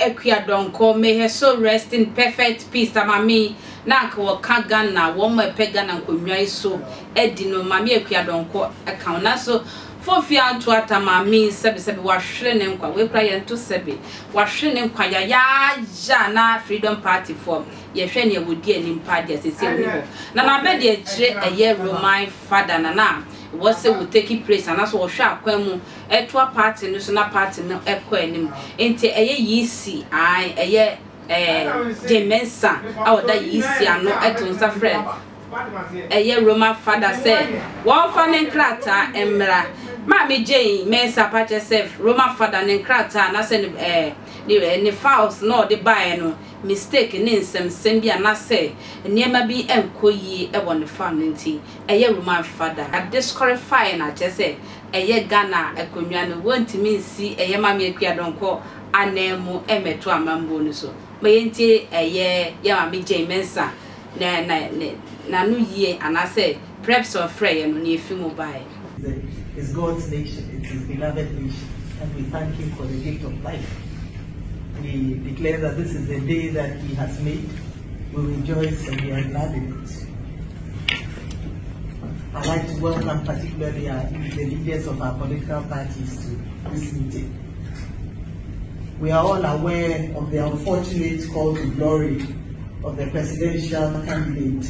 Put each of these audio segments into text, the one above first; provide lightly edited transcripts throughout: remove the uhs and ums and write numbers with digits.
Akua Donkor, may her soul rest in perfect peace. Mami, Nanka will Kagana, one more pagan and Kumya so, Edino, Mammy Akua Donkor account. So, for fear to at Mammy, Sebi was shredding, we cry and to Sebi, was shredding Quaya, Jana, Freedom Party form. Ye sheni would be an imparty as it's a Nana bed a year Roman Fada Nana. Was it would take place and as well sharp quemu a 2 party no party no equanim into a ye see I a year Jemensa our that ye see and no etonsa friend a year Roman Fada said one fan crata emra Mammy Jane Mensa patch self Roman Fada and crata and I send the fouls no the buy no mistake in some sembia na say near be enkoyi e won the family a year Roman Fada a disqualified na just say a year Ghana a kunyan won't mean see a yamami Akua Donkor anemu emeto amambo no so mayenti a year yamami Jemensa na no ye and I say preps or frey and near film by it's God's nation, it's his beloved nation, and we thank him for the gift of life. We declare that this is the day that he has made. We rejoice and we are glad in it. I'd like to welcome particularly the leaders of our political parties to this meeting. We are all aware of the unfortunate call to glory of the presidential candidate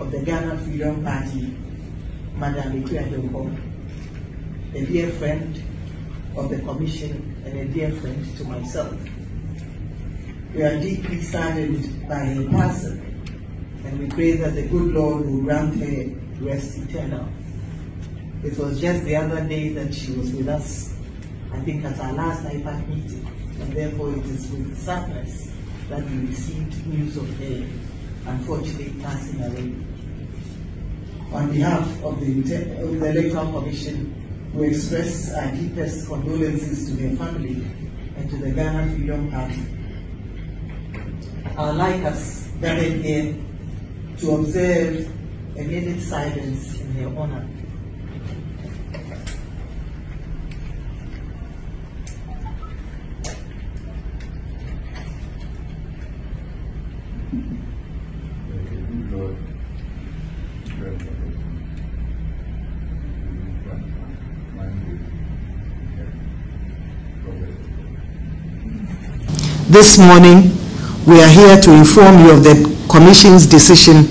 of the Ghana Freedom Party, Madam Akua Donkor, a dear friend of the Commission and a dear friend to myself. We are deeply saddened by her passing, and we pray that the good Lord will grant her rest eternal. It was just the other day that she was with us, I think at our last IPAC meeting, and therefore it is with sadness that we received news of her unfortunately passing away. On behalf of the Electoral Commission, we express our deepest condolences to her family and to the Ghana Freedom Party. I would like us gathered here to observe a minute silence in her honor. This morning, we are here to inform you of the Commission's decision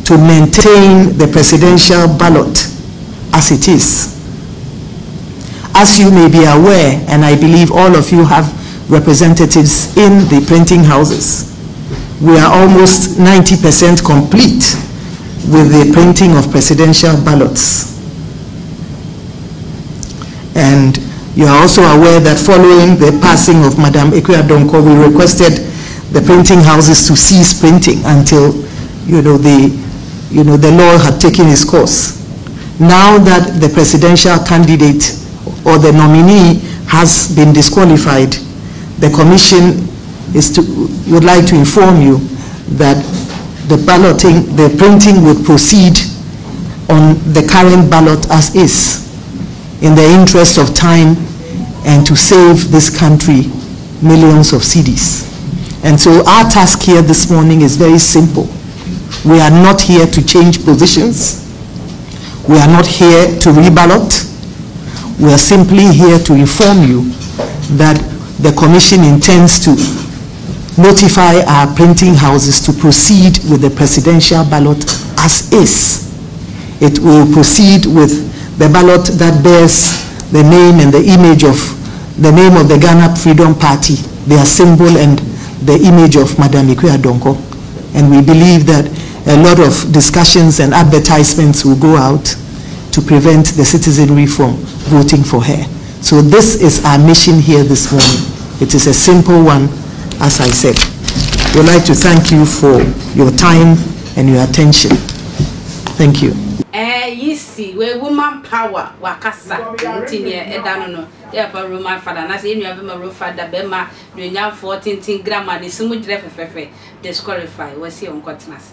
to maintain the presidential ballot as it is. As you may be aware, and I believe all of you have representatives in the printing houses, we are almost 90% complete with the printing of presidential ballots. And you are also aware that following the passing of Madam Akua Donkor, we requested the printing houses to cease printing until the law had taken its course. Now that the presidential candidate or the nominee has been disqualified, the Commission would like to inform you that the printing would proceed on the current ballot as is, in the interest of time and to save this country millions of cedis. And so our task here this morning is very simple. We are not here to change positions. We are not here to reballot. We are simply here to inform you that the Commission intends to notify our printing houses to proceed with the presidential ballot as is. It will proceed with the ballot that bears the name and the image of the Ghana Freedom Party, their symbol, and the image of Madam Akua Donkor. And we believe that a lot of discussions and advertisements will go out to prevent the citizenry from voting for her. So this is our mission here this morning. It is a simple one, as I said. We'd like to thank you for your time and your attention. Thank you. You see, we woman power, wakasa, edano, therefore Roman Fada, na say you have a Fada Bema, you now 14 grammar, the sumu drefe disqualified, was here on Cotnas.